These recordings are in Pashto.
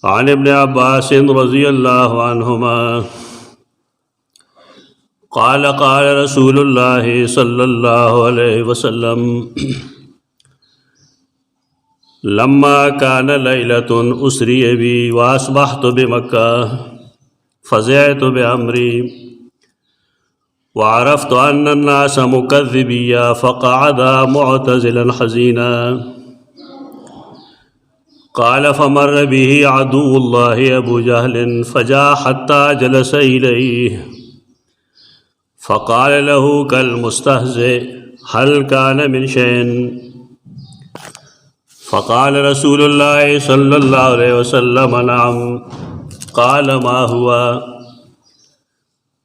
عن ابن عباس رضي الله عنهما قال قال رسول الله صلى الله عليه وسلم لما كان ليلة أسري بي وأصبحت بمكة فزعت بأمري وعرفت أن الناس مكذبيا فقعد معتزلا حزينا قال فمر به عدو الله أبو جهل فجاء حتى جلس إليه فقال له كالمستهزئ هل كان من شيء؟ فقال رسول الله صلى الله عليه وسلم نعم. قال ما هو؟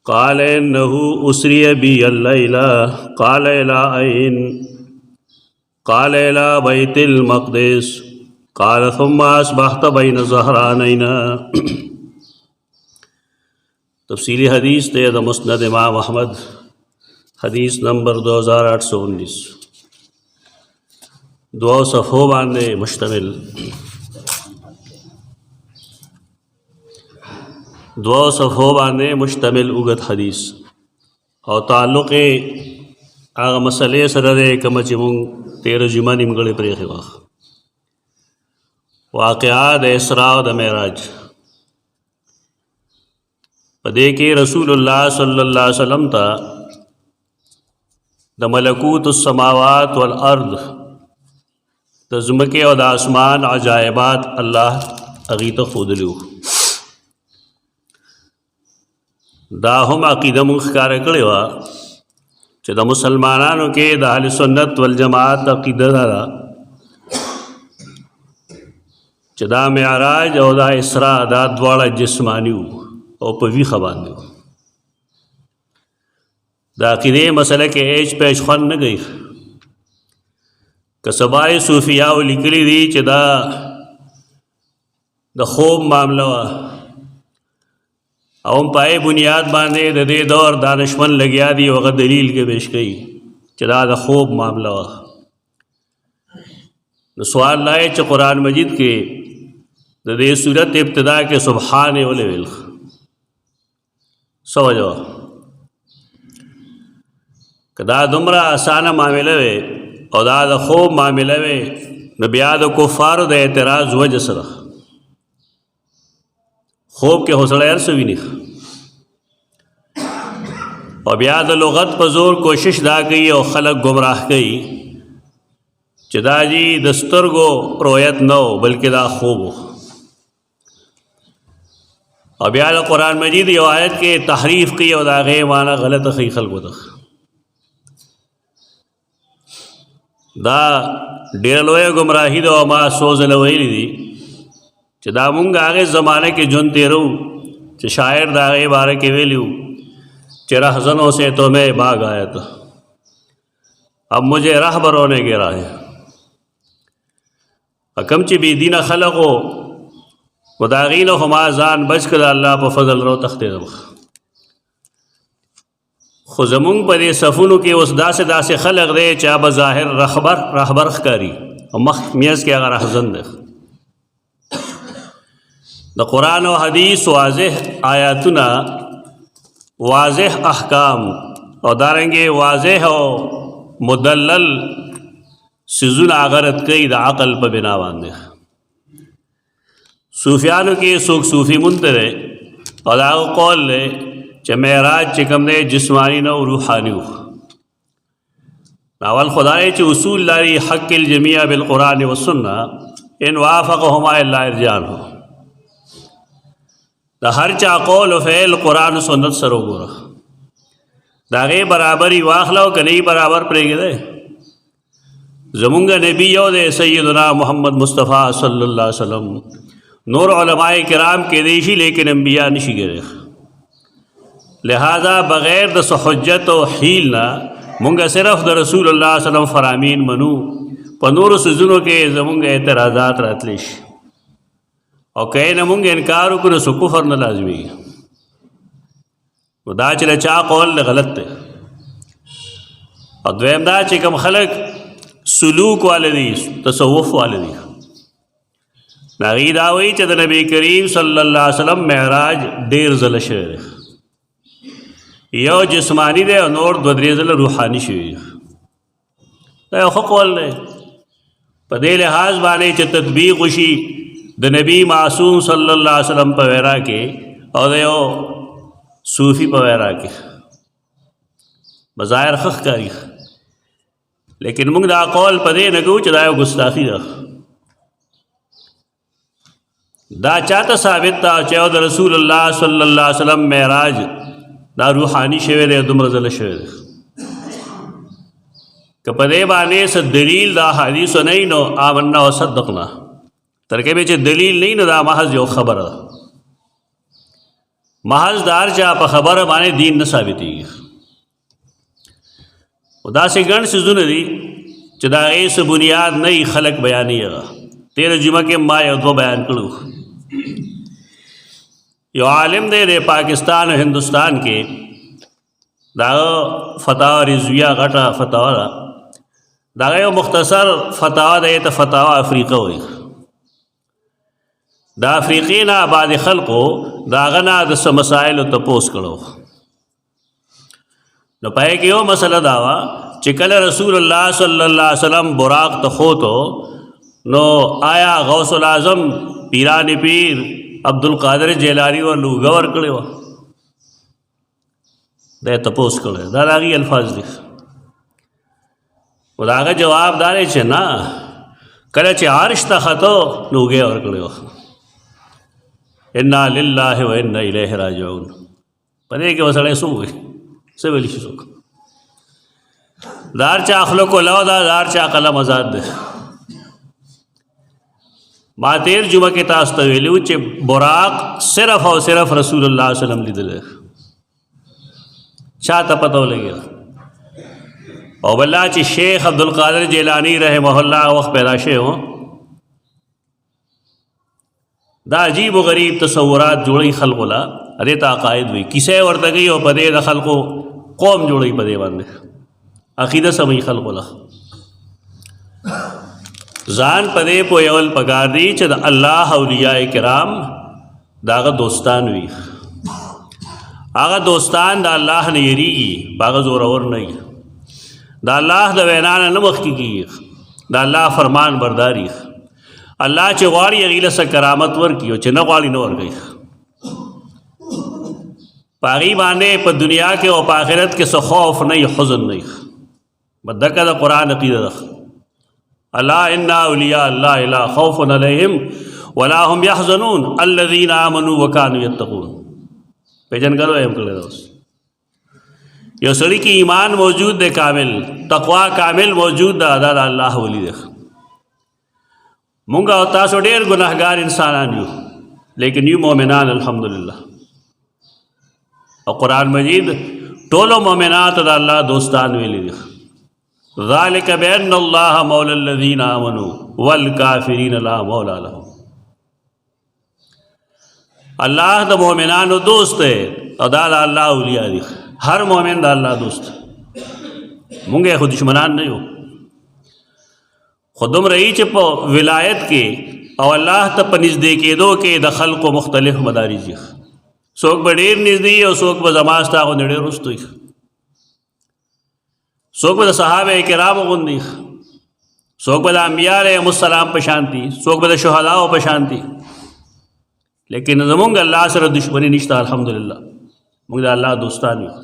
قال إنه أسري بي الليلة. قال إلى أين؟ قال إلى بيت المقدس. قال ثم أصبحت بين ظهرانين. تفصیلی حدیث تے دا مسند امام احمد حدیث نمبر 2819 دو صفحوں باندے مشتمل اگت حدیث اور تعلق آغا مسئلے سرے کمچمون تیر جمع نمگڑے پریخی واخ واقعات اسراء دا معراج پدے کے رسول اللہ صلی اللہ علیہ وسلم تا دا ملکوت السماوات والارض دا زمکے و دا آسمان عجائبات اللہ اغیت خود لیو دا ہم عقیدہ منخکار کرے وا چہ دا مسلمانانو کے دا اہل سنت والجماعت عقیدہ دا چہ دا معراج او دا اسراء دا دوارا جسمانیو او پوی خباندیو دا عقیدہ مسئلہ کے ایج پیش خون نہ گئی کہ سبائے صوفیاء لکلی دی چہ دا خوب معاملہ وا او پائے بنیاد باندے دا دے دور دانشمن لگیا دی وغد دلیل کے پیش گئی چہ دا خوب معاملہ وا سوال لائے چہ قرآن مجید کے دا دے صورت ابتدا کے سبحان اولی ولخ سوجو کہ دا دمرا آسانا معاملہ وے او دا خوب معاملہ وے نبیاد و کفار دا اعتراض وجہ سر خوب کے حوصلہ ارسوی نخ اور بیاد لغت پزور کوشش دا گئی اور خلق گمراہ گئی چدا جی دستر گو رویت نو بلکہ دا خوب ہو اور بیاد قرآن مجید یہ آیت کے تحریف کی اور دا غیر معنی غلط خی خلق دا دا ډیر لوی گمراہی دا ما سوز لویلی دی چہ دا مونگ آگے زمانے کے جن تیرو چہ شاعر دا آگے بارے کے ویلیو چہ رہزنوں سے تو میں باغ آیا تھا اب مجھے رہبروں نے گرا ہے اکم چی بی دین خلقو و داغین و خمازان بچ کر اللہ پا فضل رو تختی دمخ خوزمونگ پا دے صفونو کے اس دا سے خلق دے چا بظاہر رہبر خکاری و مخ میز کے اگر رہزن دے دا قرآن و حدیث واضح آیاتنا واضح احکام اور دارنگے واضح و مدلل سزن آغرت کئی دا عقل پا بنا باندے صوفیانو کے سوک صوفی منترے اور دا قول لے چہ معراج چکم دے جسمانی نو روحانی ہو ناول خدای چہ اصول لاری حق الجمیع بالقرآن والسنہ ان وافقہما اللہ ارجان ہو دا ہر چا قول و فعل قرآن و سنت سرو گورا دا غی برابری واخلو کہ نہیں برابر پریگے دے زمونگا نبی یو دے سیدنا محمد مصطفیٰ صلی اللہ علیہ وسلم نور علماء کرام کے دیشی لیکن انبیاء نشی گرے لہذا بغیر دا حجت و حیل نہ منگا صرف دا رسول اللہ صلی اللہ علیہ وسلم فرامین منو پا نور سزنوں کے زمونگا اعتراضات راتلیش اور کہے نمونگا انکارو کنو سو کفر نہ لازمی و دا چلے چا قول غلط تے اور دویم دا چکم خلق سلوک والدی تصوف والدی هغوی دا وایي چې د نبی کریم صلی الله علیه وسلم معراج ډېر ځله شوی دی، یو جسمانی دی او نور 2-3 ځله روحاني شوي دي. دا یو ښه قول دی په دې لحاظ باندې چې تطبیق وشي د نبی معصوم صلی الله علیه وسلم په ویرا کې او د یو صوفي په ویرا کې. بظاهر ښه ښکاري، لیکن موږ دا قول په دې نه کوو چې دا یو ګستاخي ده. دا چاته ثابت ده چې د رسول الله صلی الله علیه وسلم معراج دا روحانی شوی دی، دومره ځله شوی دی. که په دې باندې څه دلیل دا حدیثو نه وي نو آمنا وصدقنا، تر کې به چې دلیل نه وي نو دا محض یو خبره ده. محض د هر چا په خبره باندې دین نه ثابتېږي. او داسې ګڼ څیزونه دي چې د هغې څه بنیاد نه وي خلک بیانوي. هغه تېره جمعه کې ما یو دوه بیان کړو. یو عالم دی د پاکستان او هندوستان کې، دا فتاوا رضویه غټه فتوا ده، دا یو مختصر فتوا ده ته فتوا افریقه وایي. د افریقې نه بعضې خلقو د هغه نه د څه مسایلو تپوس کړو. نو په هغې کې یو مسله دا وه چې کله رسول الله صلی الله علیه وسلم براق ته خوتو نو آیا غوث العظم پیران پیر عبدالقادر جیلانی ورله اوږه ورکړې وه؟ دا یې تپوس کړی، دا د هغې الفاظ دي. خو د هغه جواب دا دی چې نه، کله چې عرش ته ختو نو اوږه یې ورکړې وه. انا لله و انا الیه راجعون. په دې کې به سړی څه ووایي؟ څه ویلی شي څوک؟ د هر چا اخلاق لو ده، د هر چا قلم آزاد دی. ما تیر جمعه کې تاسو ته ویلي وو چې براق صرف او صرف رسول الله صلی الله علیه وسلم لیدلی، چا ته پته ولګېده. او بله چې شیخ عبدالقادر جیلانی رحمه الله وخت پیدا شوی و، دا عجیب و غریب تصورات جوړی خلقو لا، هغې ته عقاید وایي. کیسه یې ورته کوي او په دې د خلقو قوم جوړوي، په دې باندې عقیده سموي خلقو له. ځان په دې پوهول پکار دي چې د الله اولیاء کرام د هغه دوستان وي. هغه دوستان د الله نه یریږي، په هغه زورور نه وي، د الله د وینا نه مخکې کېږي، د الله فرمان برداري. الله چې غواړي هغې له څه کرامت ورکړي او چې نه غواړي نه ورکوي. په هغې باندې په دنیا کې او په آخرت کې څه خوف نه وي، حزن نه وي. دکه د قرآن عقیده ده. الا ان اولیاء الله لا خوف علیهم ولا هم یحزنون الذین آمنوا وکانوا یتقون. پیژنګلو هم کړی ده. اوس یو سړي کې ایمان موجود دی کامل، تقوا کامل موجود ده، دا د الله ولی دی. مونږ او تاسو ډېر ګناهګار انسانان یو، لیکن یو مؤمنان الحمدلله. او قرآن مجید ټولو مؤمنات د الله دوستان ویلي دي. ذالک بان الله مولا الذین آمنوا والکافرین لا مولا لهم. الله د مؤمنانو دوست دی او دا د الله اولیاء دي. هر مؤمن د الله دوست. مونږ یې خو دشمنان نه یو، خو دومره یي چې په ولایت کې او الله ته په نږدې کېدو کې د خلقو مختلف مدارج دي. څوک به ډېر نږدې او څوک به زما ستا غوندې ډېر وروسته وي، څوک به د صحابه کرامو غوندې، څوک به د انبیا علیهم السلام په شان دي، څوک به د شهداو په شان دي. لیکن زمونږ الله سره دشمني نشته الحمدلله. موږ د الله دوستان یو.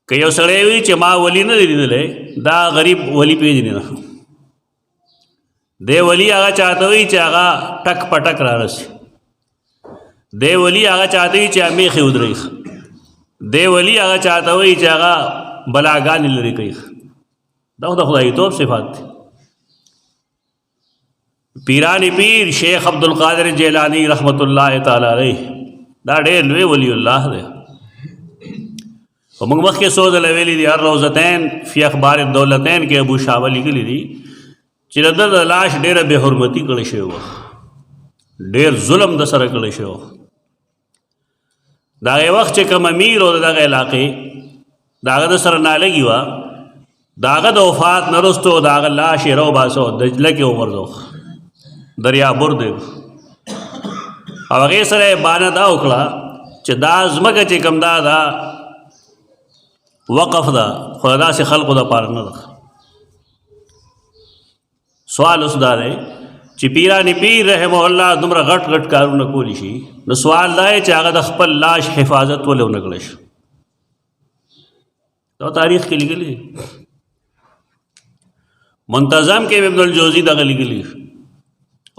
که یو سړی وي چې ما ولی نه دی لیدلی، دا غریب ولی پېژني نه. دی ولی هغه چاته وي چې هغه ټک په ټک رارسي. دی ولی هغه چاته وي چې میخې ودرېږي. دی ولی هغه چاته وي چې هغه بلاګانې لرې کوي. دا خو د خدایتوب صفات دي. پیران پیر شیخ عبدالقادر جیلانی رحمت الله تعالی علیه دا ډېر لوی ولی الله دی. موږ مخکې څو ځله ویلي دي، هر روزتین فی اخبار الدولتین کې ابو شاوه لیکلي دي چې د ده د لاش ډېره بې حرمتي کړې شوې وه، ډېر ظلم د سره کړی شوی وه. د هغې وخت چې کوم امیر و د دغه علاقې د هغه د سره نالګي وه، د هغه د وفات نه وروستو د هغه لاش یې راوباسه او دجله کې وغورځوه. دریا برد او هغې سره یې بانه دا وکړه چې دا ځمکه چې کوم دا وقف ده خو داسې خلقو دپاره نه ده. سوال اوس دا دی چې پیران پیر رحمه الله دومره غټ غټ کارونه کولی شي، نو سوال دا دی چې هغه د خپل لاش حفاظت ولې ونه کړی شي؟ دا تاریخ کې لیکلي، منتظم کې ابن الجوزی دغه لیکلي،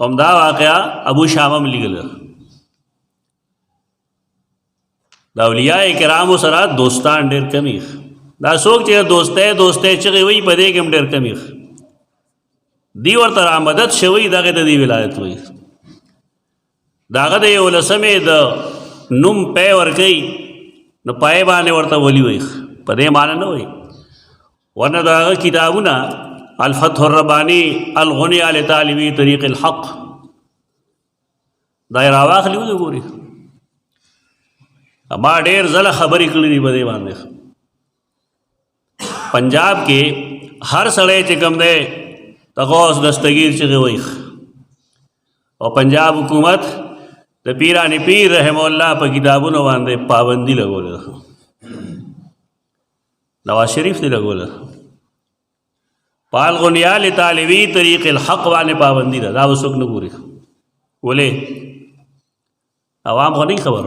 همدا واقعه ابو شامه لیکلی. د اولیاء کرامو سره دوستان ډېر کمی، دا څوک چې دوستی چغې وایي په دې کې هم ډېر کمی دی ورته رامدد شوی، دغه ته دی ولایت وایي. د هغه د 11مې د نوم پی ورکوي نو پای باندې ورته ولی وایي، په دې معنی نه وایي. ورنه د هغه کتابونه الفتح الرباني، الغنی لطالبي طریق الحق، دا یې راواخلي وګوري. ما ډېر ځله خبرې کړې دي په دې باندې. پنجاب کې هر سړی چې کوم دی غوث دستگیر چغې وایي، او پنجاب حکومت د پیران پیر رحمه الله په کتابونو باندې پابندي لګوله، نواز شریف دی لګوله. په الغنیا لطالبي طریق الحق باندې پابندي ده، دا به څوک نه ګوري. ولې عوام خو نه خبر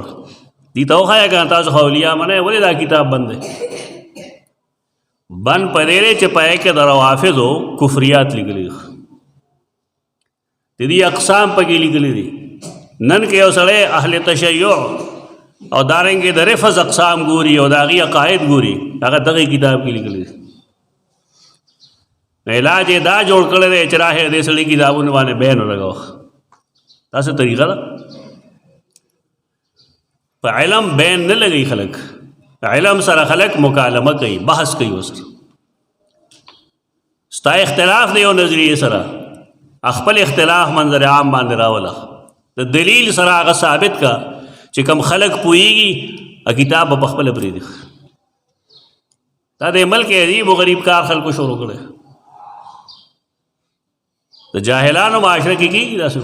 دي ته وښایه که تاسو خو اولیاء منئ، ولې دا کتاب بند دی؟ بند په دې دی چې پای کې د روافضو کفریات لیکلي، د دې اقسام پکې لیکلي دي. نن کې یو سړی اهل تشیع او دارنګې د رفض اقسام ګوري او د هغې عقاید ګوري، هغه دغه کتاب کې لیکلي دي. علاج یې دا جوړ کړی دی چې راهې دې سړي کتابونو باندې بین ولګوه. دا څه طریقه ده؟ په علم بین نه لګوي خلک، علم سره خلک مکالمه کوي، بحث کوي ورسره. ستا اختلاف دی یو نظریې سره، خپل اختلاف منظر عام باندې راوله، د دلیل سره هغه ثابت کا چې کوم خلک پوهېږي کتاب به پخپله پرېږدي. دا د ملک عجیب و غریب کار خلکو شروع کړی، د جاهلانو معاشره کې کېږي داسې.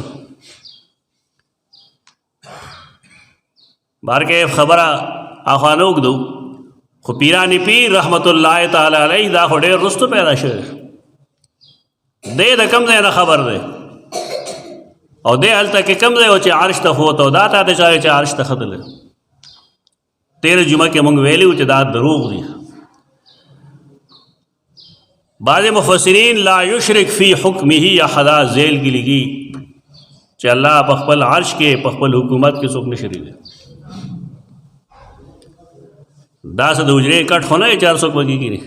بارکه خبره اخوانه وګدو، خو پیران پیر رحمت الله تعالی علیه دا خو ډېر رستو پیدا شوی دی، د کم ځای نه خبر دی، او دی هلته کې کم ځای و چې عرش ته خوت، او دا تا ته چارې چې عرش ته ختلی. تېره جمعه کې مونږ ویلي و چې دا دروغ دي. بعض مفسرین لا یشرک فی حکمه احدا ذیل کې لګي چې الله په خپل عرش کې په خپل حکومت کې څوک نه شریک دی. دا څه د حجرې کټ خو نه 400 پکې کېږي،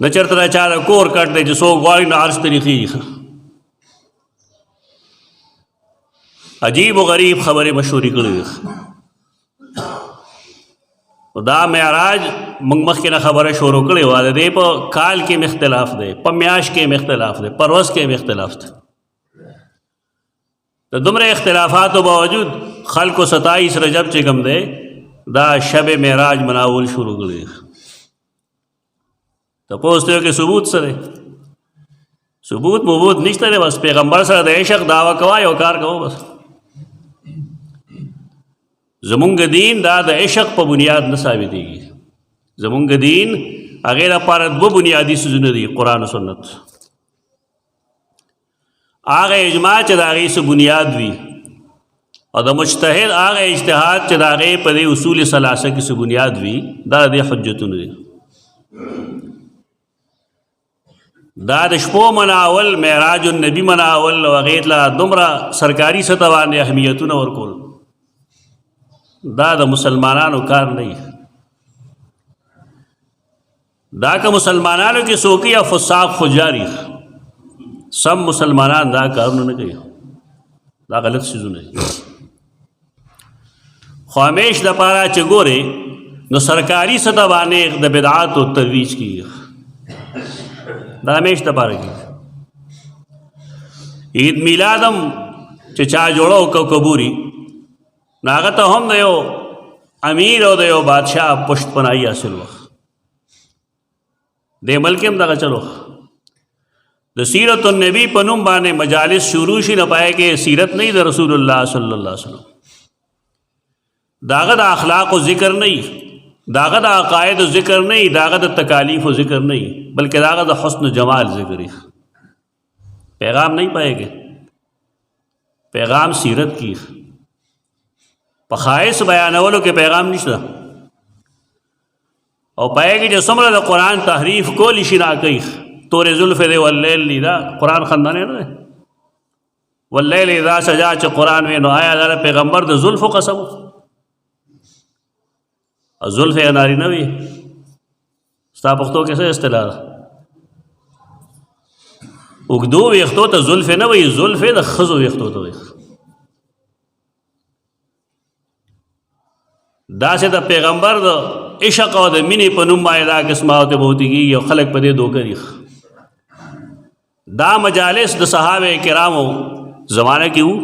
نه چېرته دا چا د کور کټ دی چې څوک غواړي نو عرش ته رېخېږي. عجیب و غریب خبرې مشهورې کړې دي. دا معراج موږ مخکې نه خبره شروع کړې وه، د دې په کال کې م اختلاف دی، په میاشت کې م اختلاف دی، په ورځ کې م اختلاف دی. د دومره اختلافاتو باوجود خلکو 27 رجب چې کوم دی دا شب معراج مناول شروع کړی. تپوس ته کې ثبوت سره ثبوت مبوت نشته دی، بس پیغمبر سره د عشق دعوه کوه یو کار کوه بس. زمونږ دین دا د عشق په بنیاد نه ثابتېږي. زمونږ دین هغې لپاره 2 بنیادي څیزونه دي، قرآن و سنت. هغه اجماع چې د هغې څه بنیاد وي، او د مجتهد هغه اجتهاد چې د هغې په دې اصول ثلاثه کې څه بنیاد وي، دا د دې حجتونه دي. دا د شپو مناول، معراج النبی مناول، او هغې ته دومره سرکاري سطح باندې اهمیتونه ورکول، دا د مسلمانانو کار نه وي. دا که مسلمانانو کې څوک یا فساق فجاري، سم مسلمانان دا کارونه نه کوي، دا غلط څیزونه دي. خو همیش دپاره چې ګورې نو سرکاري سطح باندې د بدعاتو ترویج کېږي، دا همیش دپاره کېږي. عید میلاد هم چې چا جوړه وکړه کبوري، نو هغه ته هم د یو امیر او د یو بادشاه پشت پناهي حاصل وه. دې ملک هم دغه چلو د سیرت النبی په نوم باندې مجالس شروع شي نه پای کې سیرت نه د رسول الله صلی الله علیه وسلم، داغه د اخلاق او ذکر نه، داغه د عقاید او ذکر نه، داغه د تکالیف او ذکر نه، بلکې داغه د حسن جمال ذکر ہی. پیغام نہیں پائے گے، پیغام سیرت کی پخائش بیانولو کې پیغام نشته، او پائے گی جو سمره د قرآن تحریف کولی شي نا کوي تورې زلف دی واللیل دی، دا قرآن خندانه نه دی. واللیل اذا سجا چې قرآن وی نو آیا دا پیغمبر د زلفو قسم زلف ناری نه وي؟ ستا پښتو کې څه اصطلاح ده؟ اوږدو ویښتو ته زلف نه وي، زلف د ښځو ویښتو ته وي. داسې د پیغمبر د عشق او د مینې په نوم باندې دا قسمه او تبوتي کېږي او خلک په دې دوکه دي. دا مجالس د صحابه کرامو زمانه کې وو.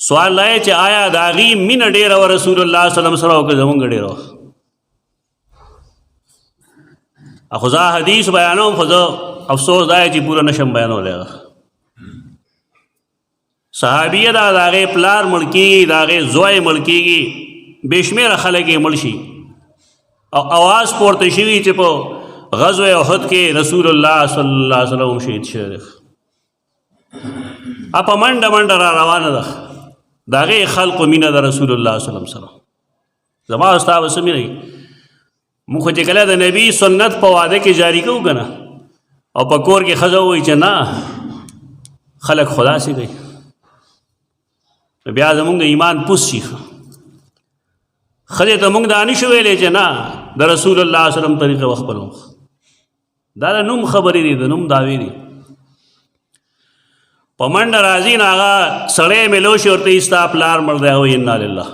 سوال لای چې آیا د هغې مینه ډېره وه رسول الله صلی الله علیه وسلم سره او که زمونږ ډېره وه؟ خو زه حدیث بیانوم، خو زه افسوس دا چې پوره نشم بیانولی. صحابیه دا د هغې پلار مړ کېږي، د هغې زوی مړ کېږي، بې شمېره خلک یې مړ شي، او اواز پورته شوي چې په غزوه احد کې رسول الله صلی الله علیه وسلم شهید شوی دی. په منډه منډه را روانه ده، د هغې خلقو مینه د رسول الله صلی الله علیه وسلم. زما او ستا به څه مینه وي؟ موږ خو چې کله د نبي سنت په واده کې جاري کوو که نه، او په کور کې ښځه ووایي چې نه خلک خو داسې کوي، بیا زمونږ د ایمان پوس شي. ښځې ته موږ دا نشو ویلی چې نه د رسول الله صلی الله علیه وسلم طریقه وخپلو. دا د نوم خبرې دي، د نوم دعوې دي. په منډه راځي نو هغه سړی میلو شي ورته وایي ستا پلار مړ دی، وایي انا لله.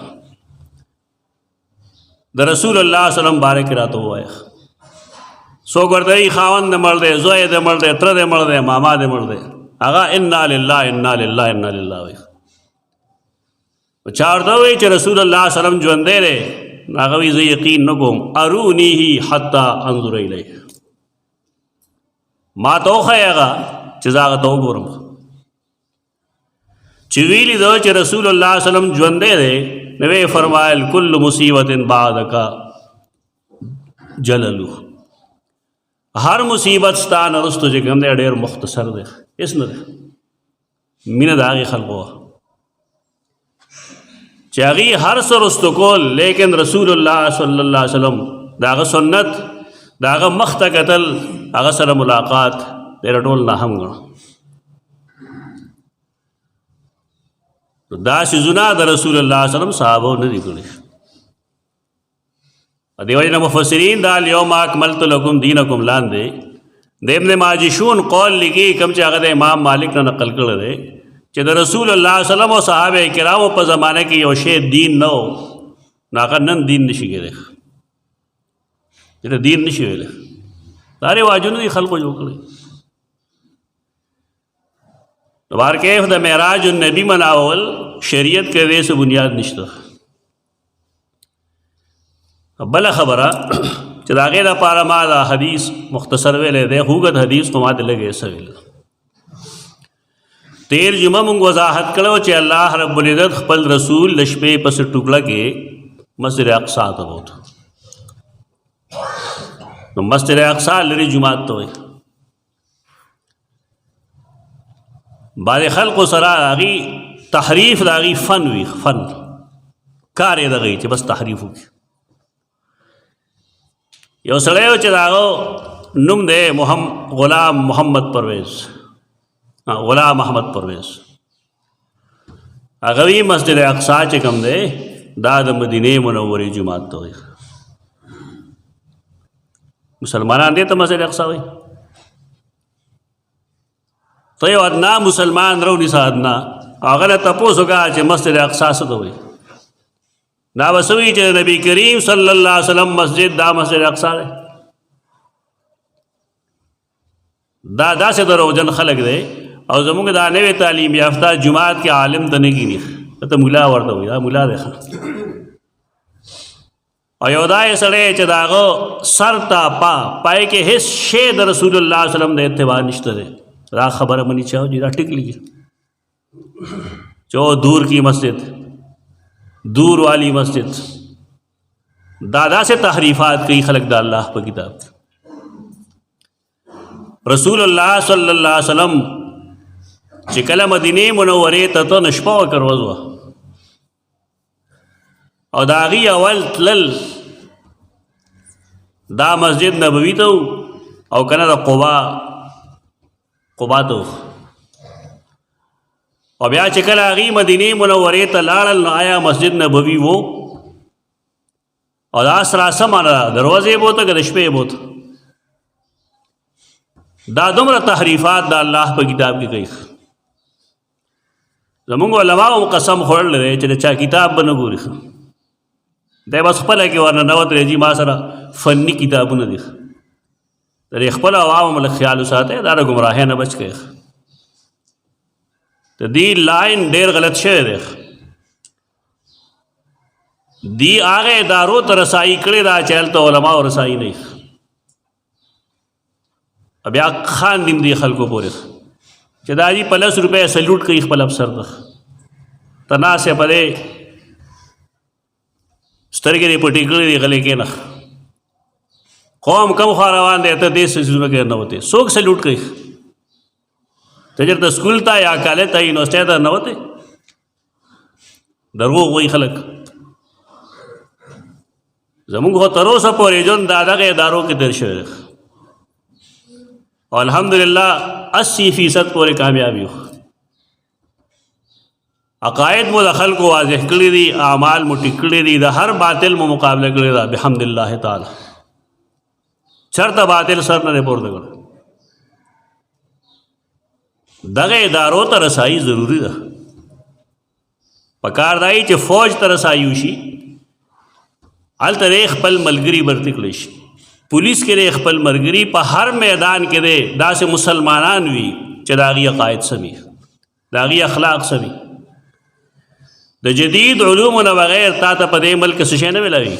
د رسول الله صلی الله علیه وسلم باره کې راته ووایه. څوک ورته وایي خاوند دې مړ دی، زوی دې مړ دی، تره دې مړ دی، ماما دې مړ دی، هغه انا لله انا لله انا لله وایي. چا ورته وایي چې رسول الله صلی الله علیه وسلم ژوندی دی، هغه وایي زه یقین نه کوم، ارونیه حتی انظر الیه، ما ته وښایه هغه چې زه هغه ته وګورم. چې ویلي ده چې رسول الله صلی الله علیه وسلم ژوندی دی، نو ویې فرمایل کل مصیبت بعدک جللو، هر مصیبت ستا نه رستو چې کوم دی ډېر مختصر دی، هېڅ نه دی. مینه د هغې خلقو وه چې هغې هر څه رستو کول، لیکن رسول الله صلی الله علیه وسلم د هغه سنت، د هغه مخ ته کتل، هغه سره ملاقات ډېره ټول ناهم ګڼه. دا څیزونه د رسول الله صلی الله علیه وسلم صحابو نه دي کړي. دې وجې نه مفسرین دا الیوم اکملت لکم دینکم لاندې د ابن ماجشون قول لیکي، کوم چې هغه د امام مالک نه نقل کړی دی چې د رسول الله صلی الله علیه وسلم او صحابه کرامو په زمانه کې یو شی دین نه و، نو هغه نن دین نشي کېدی، چې دین نشي ویلی. دا رواجونه دي خلقو جوړ کړي. بار کیف د معراج النبی مناول شریعت کې دې څه بنیاد نشته. بل خبره چې د هغې دپاره ما دا حدیث مختصر ویلی دی، خوږد حدیث خو ما د لږې څه ویلی. تیر جمعه مونږ وضاحت کړو چې الله رب العزت خپل رسول د شپې پس ټوکړه کې مسجد اقصی ته بوت. نو مسجد اقصی لرې جومات ته وایي. بعضې خلقو سره هغې تحریف د هغې فن وي، فن کار یې دغه چې بس تحریف وکړي. یو سړی و چې د هغه نوم دی غلام محمد پرویز، غلام احمد پرویز. هغه وی مسجد اقصی چې کوم دی دا د مدینې منورې جومات ته وایي. مسلمانان دې ته مسجد اقصی وایي. ته یو ادنا مسلمان راونیسه، ادنا هغه نه تپوس وکړه چې مسجد اقصی څه ته وایي. دا به څه وایي چې نبی کریم صلی الله علیه وسلم مسجد دا مسجد اقصی دی. دا داسې دروغجن خلک دی. او زمونږ دا نوې تعلیم یافته جماعت کې عالم ته نه کیني، ته ملا ورته وایي، دا ملا دی. او یو دا سړی چې د هغه سر ته پای کې هېڅ شی د رسول الله صلی الله علیه وسلم د اتباع نشته دی، دا خبره مني چې دا ټیک لګي چې دور کی مسجد، دور والی مسجد، دادا سے تحریفات کئی خلق دا اللہ پہ کتاب. رسول اللہ صلی اللہ علیہ وسلم چکل مدینه منوره ته نشپا وکر وزوه او داغی اول تلل دا مسجد نبوی تو او کنه دا قبا تو او بیا چکل آغی مدینه منوره ته لاړل نو آیا مسجد نبوی وو او دا سراسمانه دروازه بوته که د شپې بوته، دا دومره تحریفات د الله په کتاب کې کوي. زمونږ علماو قسم خوړلی دی چې د چا کتاب به نه ګوري، دی بس خپله کې ورننوت راځي ما سره فني کتابونه دي، د خپل عوامو له خیال وساتئ، دا د ګمراهۍ نه بچ کوي. د دې لاین ډېر غلط شوی دی، دی آغه ادارو ته رسائی کړې دا چې هلته علماو رسائی نه بیا خان دیم دی خلکو پورې چې دا جي 50 روپے سلوټ کوي خپل افسر ته تناسه پدې سترګې دې پټې کړې دي غلې کې نه قوم کم خوا روان دی ته دې سيزونه کې نه وته څوک سلوټ کوي ته چېرته سکول ته یا کالج ته یونیورسټۍ ته نه وته دروغ وایي خلک. زمونږ خو تر اوسه پورې ژوند د دغه ادارو کې تېر شوی دی او الحمدلله 80% پورې کامیابي وو. عقاید مو د خلکو واضح کړي دي، اعمال مو ټیک کړي دي، د هر باطل مو مقابله کړې ده بحمد الله تعالی، چرته باطل سر نه پورته کړ. دغه ادارو ته رسائی ضروری ده، پکار دی چې فوج ته رسائی وشي، هلته خپل ملګري برتی کړی شي، پولیس کې خپل ملګري په هر میدان کې دی داسې مسلمانان وي چې د هغې عقاید سمي، د هغې اخلاق سمي. د جدید علومو نه بغیر تا ته په دې ملک څه شی نه ملاوي،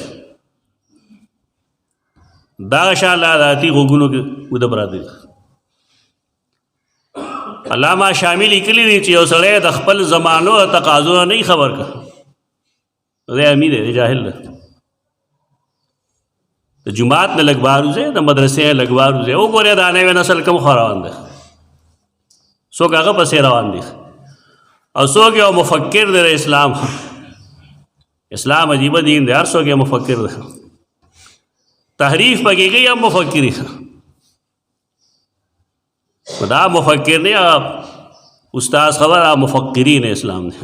دغه شان لاداتي غوږونو کې اوده پراته دي. علامه شامل لیکلي دي چې یو سړی د خپل زمانو تقاضو نه خبر که دی امي دی جاهل ده، د جماعت نه لږ بار وځي، د مدرسې نه لږ بار وځي. وګورئ دا نوی نسل کوم خوا روان دی، څوک هغه پسې روان دي او څوک یو مفکر دی د اسلام. اسلام عجیبه دین دی، هر څوک یو مفکر دی، تحریف پکې کوي هم مفکري دا مفکر نه استاد خبر مفکرین اسلام نه.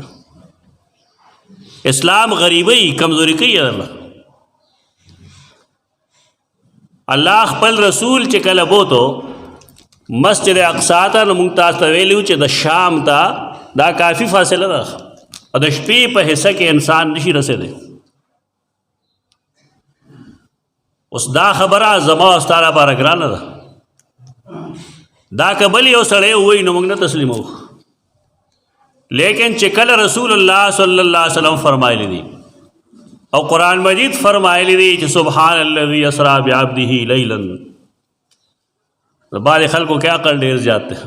اسلام غریبی کمزوری کوي الله خپل رسول چې کله بوتو مسجد اقصی ته نو موږ تاسو ته ویلو چې د شام ته دا کافي فاصله ده او د شپې په حصه کې انسان نشي رسېدی. اوس دا خبره زما او ستا لپاره ګرانه ده، دا که بل یو سړی ووایي نو موږ نه تسلیمو، لیکن چې کله رسول الله صلی الله علیه وسلم فرمایلی دي او قرآن مجید فرمایلی دی چې سبحان الذي اسرا بعبده لیلا، بعض خلکو کې عقل ډېر زیات دی،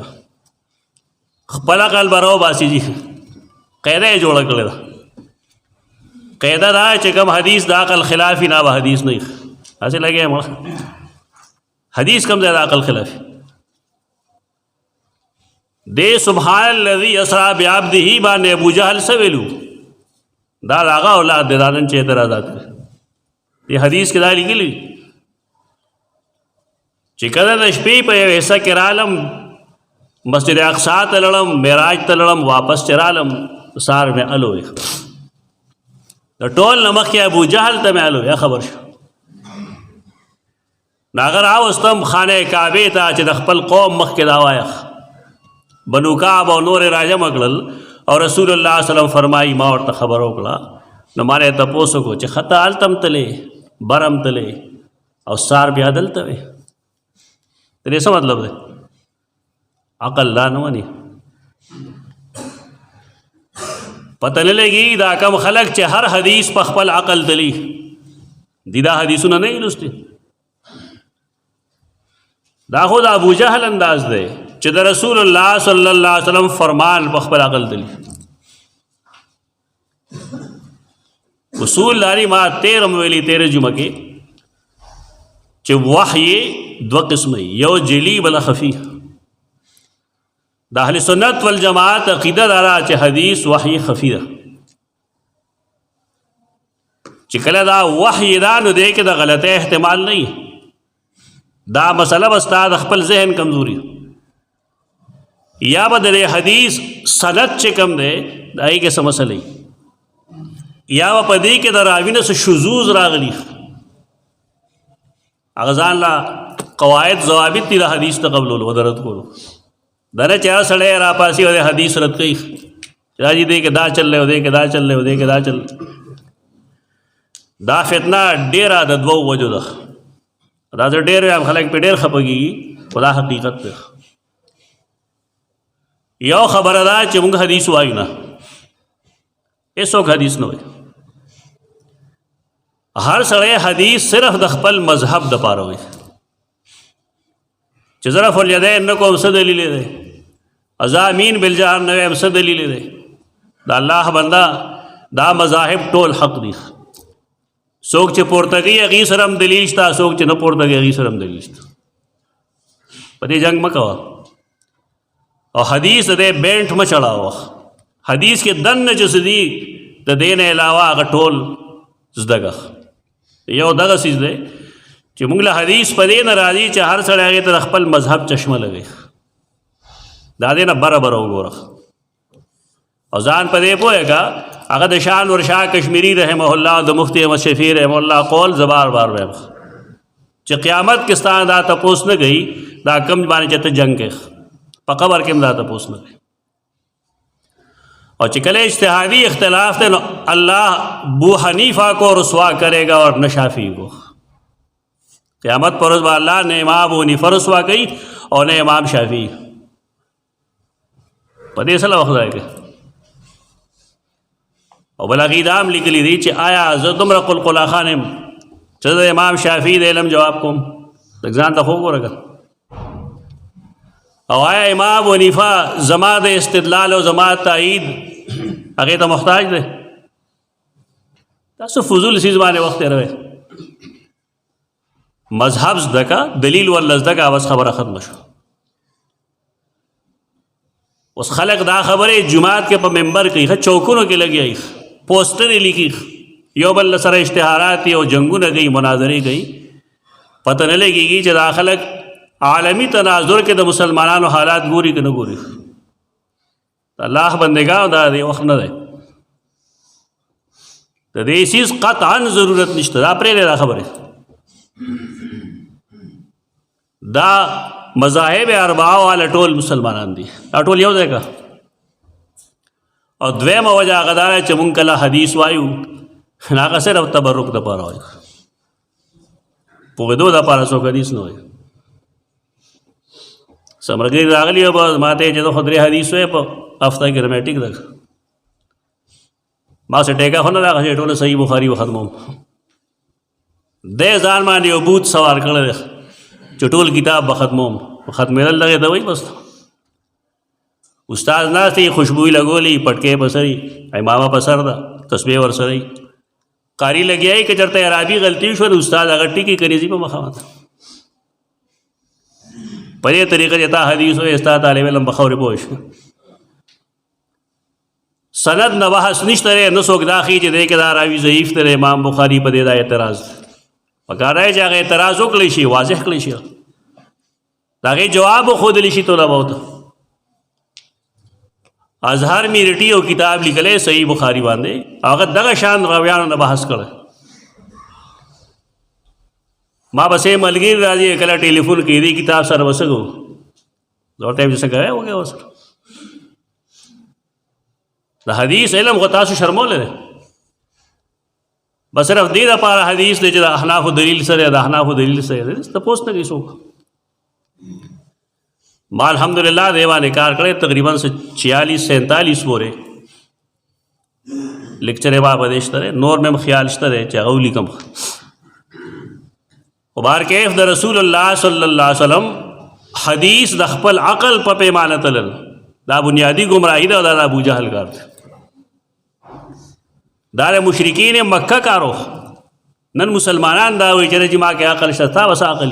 خپل عقل به راوباسي جي قاعده یې جوړه کړې ده. قاعده دا چې کوم حدیث د عقل خلافي نه به حدیث نه هسې لګی حدیث کم ځای د عقل خلافي دے. سبحان الذي اسرا بعبده باندې ابو جهل څه ویلو، دا هغه اولاد دی دا نن چې اعتراضات کوي. دې حدیث کې دا لیکلي چې کله د شپې په یو حصه کې رالم مسجد اقصی ته لړم، معراج ته لړم، واپس چې رالم سار مې الو د ټول نه مخکې ابو جهل ته مې الو یا خبر شو. ناغه راوستم خانه کعبې ته چې د خپل قوم مخکې دا وایه بنو کعب او نور راجم کړل او رسول الله صلی الله علیه وسلم فرمایي ما ورته خبر وکړه نو ما نه تپوسو کو چې خطا التم تلې برم تلې او سار بیا دلته وي. دې څه مطلب دی؟ عقل لا نه ونی پته نه لګي دا کم خلک چې هر حدیث په خپل عقل دلی دی دا حدیثونه نه لوستي. دا خو د ابو جهل انداز دی چې د رسول الله صلی الله علیه وسلم فرمان په خپل عقل دلی. اصول لري ما 13 ویلي 13 جمعه کې چې وحی دو قسمه، یو جلی بل خفی. د اهل سنت والجماعت عقیده دارا چې حدیث وحی خفی ده، چې کله دا وحی دا نو دی کې د غلطه احتمال نه، دا مسله بس تا د خپل ذهن کمزوري، یا به د حدیث سند چې کم دی دای کې څه مسله، یا به په دې کې د راوی نه څه شذوذ راغلی، هغه ځان لا قواعد ضوابط دي د حدیث ته قبولولو او رد کولو. دا نه چې هر سړی را پاسي او د حدیث رد کوي، راځي دې کې دا چل دی او دې کې دا چل دی او دې کې دا چل. دا فتنه ډیره د دوو وجو ده، دا ډېر خلک په ډېر خپګي، خدا حقیقت ده. یو خبره ده چې موږ حدیث وایو نه، هیڅوک حدیث نه وایي. هر سړی حدیث صرف د خپل مذهب د پاره وایي چې ظرف الیدین نه کوم څه دلیل دی، ازامین بالجهر نه ویم څه دلیل دی. د الله بنده دا مذاهب ټول حق دي، څوک چې پورته کوي هغې سره هم دلیل شته، څوک چې نه پورته کوي هغې سره هم دلیل شته. په دې جنګ مه کوه او حدیث د دې بینټ مه چړاوه. حدیث کې دننه چې څه دي د دې نه علاوه هغه ټول زده کړه. یو دغه څیز دی چې موږ له حدیث په دې نه راځي چې هر سړی هغې ته د خپل مذهب چشمه لګوي، دا دې نه برابر وګوره او ځان په دې پوهېږه. هغه د شان ورشاه کشمیری رحمه الله د مفتی احمد شفیع رحمه الله قول زبار بار وایم چې قیامت کې ستانه دا تپوس نه گئی دا کم باندې چې ته جنگ کې په قبر کې هم دا تپوس نه گئی. اور چې کله اجتهادي اختلاف دی نو الله ابو حنیفہ کو رسوا کرے گا اور نہ شافعی کو. قیامت پر ورځ الله نه امام ابو حنیفہ رسوا کوي او نه امام شافعی. په دې سره وخت راځي او بل عقیده هم لیکلی دی چې آیا زه دومره قلقلا خان یم چې د امام شافعي د علم جواب کوم؟ لږ ځان ته خو وګوره. او آیا امام ابو حنیفه زما د استدلال او زما تایید هغې ته محتاج دی؟ تاسو فضول څیز باندې وخت تېروئ. مذهب زده که، دلیل ورله زده که، بس خبره ختمه شو. اوس خلق دا خبرې جماعت کې په ممبر کوي، چوکونو کې لګي، پوسټر یې لیکي، یو بل سره اشتهارات او جنګونه کوي، مناظرې کوي، پته نه لګېږي چې دا خلک عالمي تناظر کې د مسلمانانو حالات ګوري که نه ګوري. الله بندګانو دا دی وخت نه دی، د دې څیز قطعا ضرورت نشته. دا پرېږدئ دا خبرې، دا مذاهب اربعه والا ټول مسلمانان دي، دا ټول یو ځای کا. او دویمه وجه هغه دا دی چې مونږ کله حدیث وایو هغه صرف تبرک دپاره وایو، پوهېدو دپاره څوک حدیث نه وایي. څه ملګري راغلي وه به ما ته یې چې ته خو 3 حدیث وایې په هفته کې رمیټیک ده، ما څه ټیکه خو نه راغله چې ټوله صحیح بخاري وختموم. دی ځان باندې یو بوت سوار کړی دی چې ټول کتاب به ختموم، ختمېدل دغې ته وایي. بس استاد ناست دی، خوشبوئی لګولی، پټکې په سر یي، امامه په سر ده، تسبیح ورسره یي، قاري لګیا یي. که چېرته عربي غلطي شوه د استاد هغه ټکي کریزي په مخه ماته. په دې طریقه چې تا حدیث وایې ستا طالب علم به خورې پوه شي. سند نه بحث نشته دی، نه څوک دا ښیي چې دی کې دا راوي ضعیف دی. امام بخاري په دې دا اعتراض پکار دی چې هغه اعتراض وکړی شي، واضح کړی شي، د هغې جواب وښودلی شي طلباو ته. اظهر میرټي او کتاب لیکلی صحیح بخاري باندې، هغه دغه شان راویانو نه بحث کړی. ما بسې ملګري راځي کله ټلیفون کوي دې کتاب سره به څه کوو؟ زه ورته وایم چې څه کوی وکړئ ورسره. د حدیث علم خو تاسو شرمولی دی، بس صرف دې دپاره حدیث دی چې د احنافو دلیل سره د احنافو دلیل سره دی، تپوس نه کوي څوک. ما الحمدلله دې باندې کار کړی، تقریبا 46-47 پورې لیکچر یې ما په دې شته دی، نور مې هم خیال شته دی چې هغه ولیکم. خو بار کیف د رسول الله صلی الله علیه وسلم حدیث د خپل عقل په پیمانه تلل دا بنیادی گمراهی ده. دا ابو جهل کار ده، دا مشرکین مکه کارو. نن مسلمانان دا وایي چې ما کې عقل شته، وسه عقل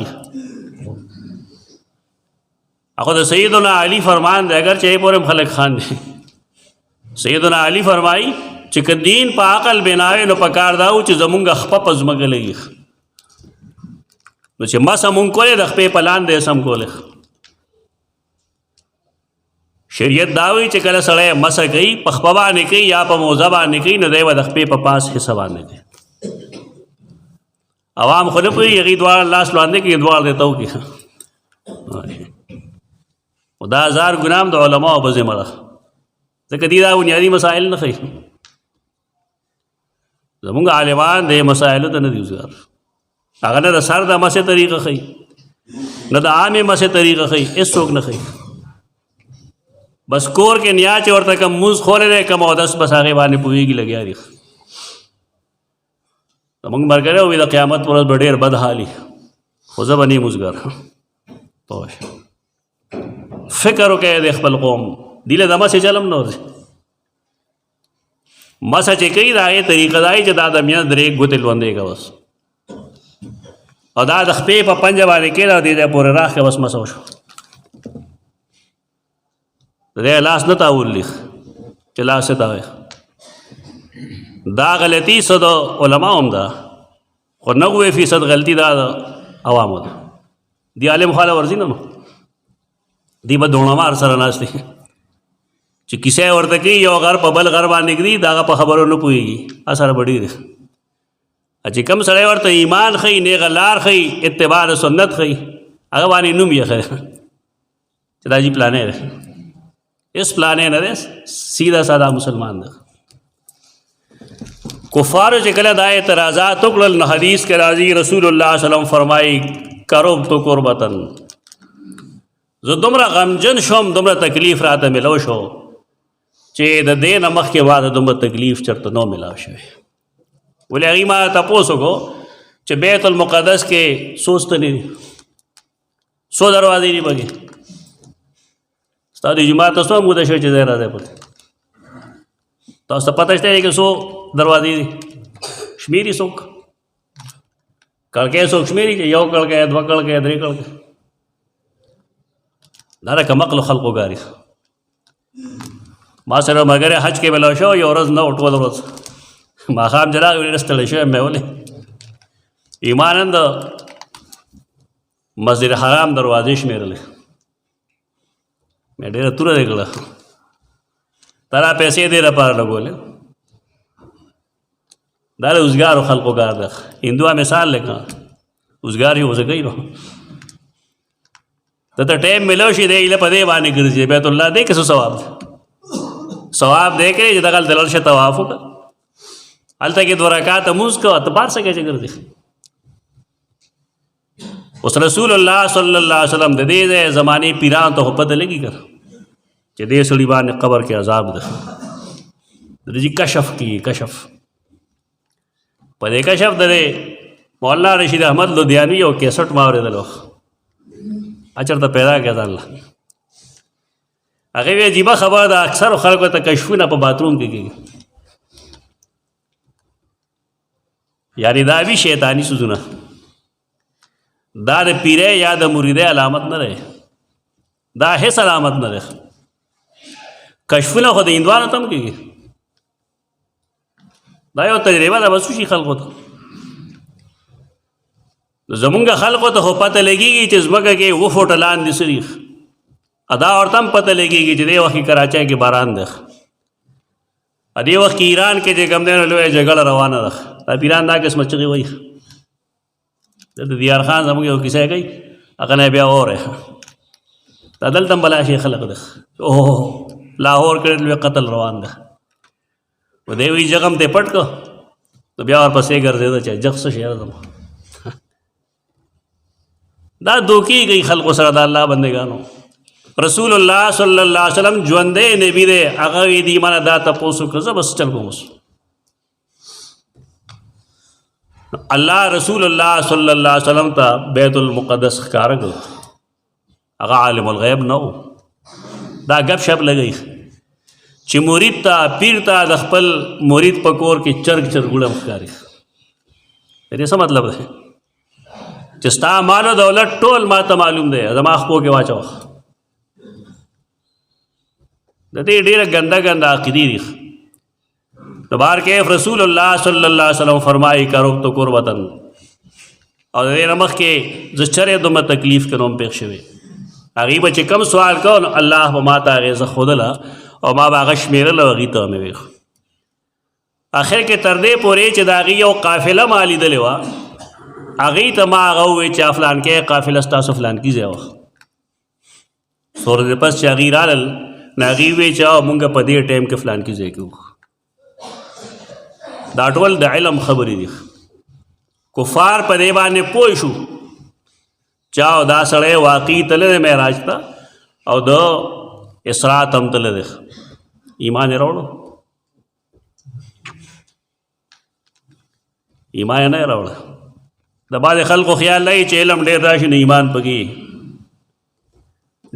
اخو د سیدنا علی فرمان دی، اگر چې پورم خلق خان دی. سیدنا علی فرمایي چې که دین په عقل بناوي نو پکار داو چې زمونږ خپه په ځمکه لګي، نو چې مسه مونږ کولې د خپې په لاندې سم کولې. شریعت داوي چې کله سړی مسه کوي په خپه باندې کوي یا په موزه باندې کوي نو دی به د خپې په پاس حصه باندې کوي. عوام خو نه پوهېږي هغوی دواړه لاس لاندې کوي، دواړه دی ته وکړي. خو دا هزار ګناه هم د علماو په ذمه ده، ځکه دوی دا بنیادي مسایل نه ښیي. زمونږ عالمان د مسایلو ته نه دي وزګار، هغه نه د سر د مسې طریقه ښیي نه د عامې مسې طریقه ښیي، هېڅوک نه ښیي. بس کور کې نیا چې ورته کم مونځ خولی دی کم اودس بس هغې باندې پوهېږي لګیا دي. زمونږ ملګری وایي د قیامت په ورځ به ډېر بد حالي، خو زه به نه یم وزګار. پوه شو، فکر وکړئ د خپل قوم دي له د مسې چلم نه ورځي. مسه چې کوي د هغې طریقه دا چې دا د میاں درې ګوتې لوندې که بس، او دا د خپې په پنجه باندې کېده او دې ځای پورې راښکه بس مسه وشو. د دې لاس نه تاولی چې لاس یې تاوی. دا غلطي څه د علماو هم ده، خو 90% غلطي دا د عوامو ده. دی عالم خواله ورځي نه نو دی به دوڼه مار سره ناست دي چې کیسه ورته کوي یو غر په بل غر باندې ږدي، د هغه په خبرو نه پوهېږي، سره به ډېر. چې کوم سړی ورته ایمان ښیي، نیغه لار ښیي، اتباع د سنت ښیي، هغه باندې نوم یې ښه چې دا جي پلانې دی. هېڅ پلانې نه دی، سیده ساده مسلمان دی. کفارو چې کله دا اعتراضات وکړل نو حدیث کې راځي رسول الله صلی الله علیه وسلم فرمایي کربت قربتن، زه دومره غمجن شوم، دومره تکلیف راته ملو شو چې د دې نه مخکې بعد دومره تکلیف چېرته نو ملاو شوی. ولې هغوی ما تپوس وکړو چې بیت المقدس کې څو ستنې دي، څو دروازې دي پکې؟ ستا د جومات ته څومره موده شوی چې ځای راځی پکې؟ تاسو ته پته شته چې څو دروازې دي؟ شمېري څوک؟ کړکۍ څوک شمېري چې یو کړکۍ، دوه کړکۍ، درې کړکۍ؟ دا د کمقلو خلقو ګاري. ما سره ملګری حج کې ملاو شو، یو ورځ نه و ټوله ورځ ماښام چې راغی ډېر ستړی شوی مې. ولې ایمانا د مسجد حرام دروازې شمېرلې، مې ډېره توره دی کړه. تا را پیسې دې لپاره لګولې، دا د اوزګارو خلقو کار ده. هندوه مثال لیکه اوزګار یې وزه کوي نو ته ټایم ملو شي دی له په دې باندې ګرځي بیت الله دی که څه ثواب دی؟ ثواب دی که چې دغلته لاړ شه طواف وکړه، هلته کې 2 رکعاته لمونځ کوه، ته بار څه کوې چې ګرځې؟ اوس رسول الله صلی الله علیه وسلم د دې ځای زمانې پیرانو ته خو پته لګي که چې دې سړي باندې قبر کې عذاب ده. د دې کشف کیږي، کشف په دې کشف د مولانا رشید احمد لدھیانوی یو کیسټ ما اورېدلو، چېرته پیدا کړه ځان له. هغې وی عجیبه خبره ده، اکثرو خلکو ته کشفونه په باتروم کې کېږي، یعنې دا وي شیطاني سوزونه. دا د پیرۍ یا د مریدۍ علامت نه دی، دا هېڅ علامت نه دی. کشفونه خو د هندوانو ته هم کېږي، دا یو تجربه ده. بس وشي خلکو ته، زمونږ خلکو ته خو پته لګېږي چې ځمکه کې 2 فوټه لاندې سریخ، ادا ورته هم پته لګېږي چې دې وخت کې کراچۍ کې باران دی، دې وخت کې ایران کې چې کوم دی نو لویه جګړه روانه ده. دا پیران دا قسمه چغې وایي. د دیار خان زموږ یو کیسه کوي، هغه نه بیا اوره دا دلته هم بلا شي خلق ده، اوه لاهور کې لوی قتل روان ده، و دی وی جګم ته پټ کو نو بیا ورپسې ګرځېده چې جګ څه شی ده. دا دوکې کوي خلقو سره د الله بندګانو. رسول الله صلی الله علیه وسلم ژوندی نبی دی، هغه وی دي مانه دا تپوس وکړه، زه بس چل کوم اوس. الله رسول الله صلی الله علیه وسلم ته بیت المقدس ښکاره کړ. هغه عالم الغیب نه و، دا ګپ شپ لګی چې مرید ته پیر ته د خپل مرید په کور کې چرګ چرګوړه ښکاري. دې څه مطلب دی چې ستا مال او دولت ټول ما ته معلوم دی، زما خپو کې واچوه. د دې ډېره ګنده ګنده عقیدې دي. نو بار کیف رسول الله صلی الله علیه وسلم فرمایي کرب تو قربتن، او د دې نه مخکې زه چرې دومره تکلیف کې نوم پېښ شوی. هغې به چې کم سوال کو نو الله به ما ته هغې زه ښودله او ما به هغه شمېرله او هغې ته به مې ویښ. اخر کې تر دې پورې چې د هغې یو قافله ما لیدلې وه، هغې ته ما هغه وویل چې فلانکې قافله ستاسو فلانکي ځای وه. څو ورځې پس چې هغې رالل نو هغې وویل چې مونږ په دې ټایم کې فلانکي ځای کې وو. دا ټول د علم خبرې دي. کفار په دې باندې پوه شو چې دا سړی واقعي تللی دی معراج ته او د اسراء ته هم تللی دی. ایمان یې راوړو؟ ایمان یې نه یې راوړه. د بعضې خلکو خیال دی چې علم ډېر راشي نو ایمان پکې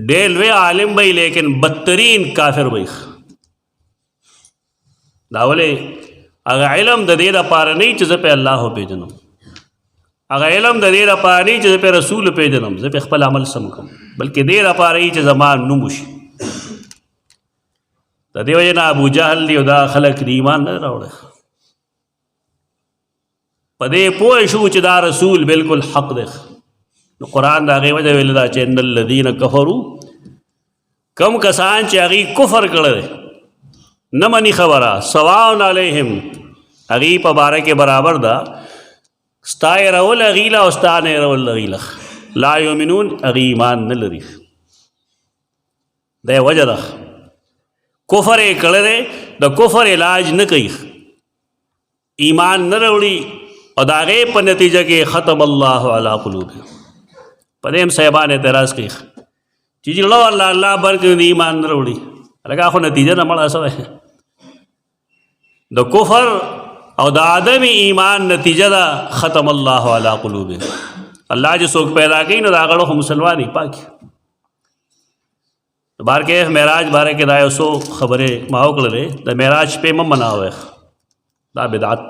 ډېر لوی عالم به لیکن بدترین کافر به دا ولې هغه علم د دې لپاره نه چې زه په الله وپېژنم، هغه علم د دې لپاره نه چې زه په رسول وپېژنم، زه په خپل عمل سم کړم، بلکې دې لپاره چې زما نوم وشي. د دې وجې نه ابو جهل دی او دا خلک د ایمان نه راوړه. په دې پوه شو چې دا رسول بالکل حق دی. نو قرآن د هغې وجه ویلې ده چې ان الذین کفروا، کم کسان چې هغې کفر کړی دی نه مني خبره، سواء علیهم، هغې په باره کې برابر ده، ستا یې رول هغې له او ستا نه یې رول هغې له. لا یؤمنون، هغې ایمان نه لري. دا یې وجه ده. کفر یې کړی دی، د کفر علاج نه کوي، ایمان نه راوړي او د هغې په نتیجه کې ختم الله علی قلوبهم. په دې هم صاحبان اعتراض کوي چې زړه الله برکړي د ایمان نه راوړي. لکه خو نتیجه نه مړه شوی. د کفر او د عدم ایمان نتیجه ده ختم الله علی قلوبهم. الله چې څوک پیدا کوي نو د هغه خو مسلمان وي پاکي. بار کې معراج باره کې دا یو څو خبرې ما وکړلې. د معراج شپې مه مناوئ، دا بدعت.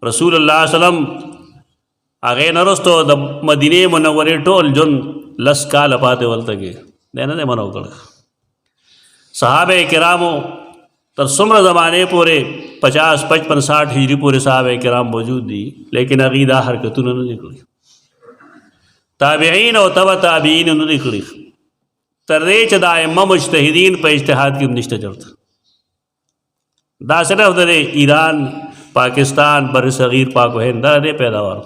رسول الله صلی الله علیه وسلم هغې نه وروسته د مدینې منورې ټول ژوند 10 کاله پاتې ولته کې دی نه دی منع وکړی. صحابه کرامو تر څومره زمانې پورې 50 55 60 هجري پورې صحابه کرام موجود دي، لیکن هغې دا حرکتونه نه دي کړي. تابعین او تبع تابعین نه دي کړي، تر دې چې د ائمه مجتهدین په اجتهاد کې هم نشته چرته. دا صرف د ایران، پاکستان، بر صغیر، پاک و هند دا دې پیداوار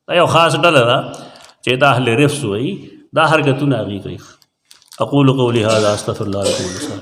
دا یو خاص ډله ده چې د اهل رفس وایي، دا حرکتونه هغې کوي. اقول قولي هذا استغفر الله لكم.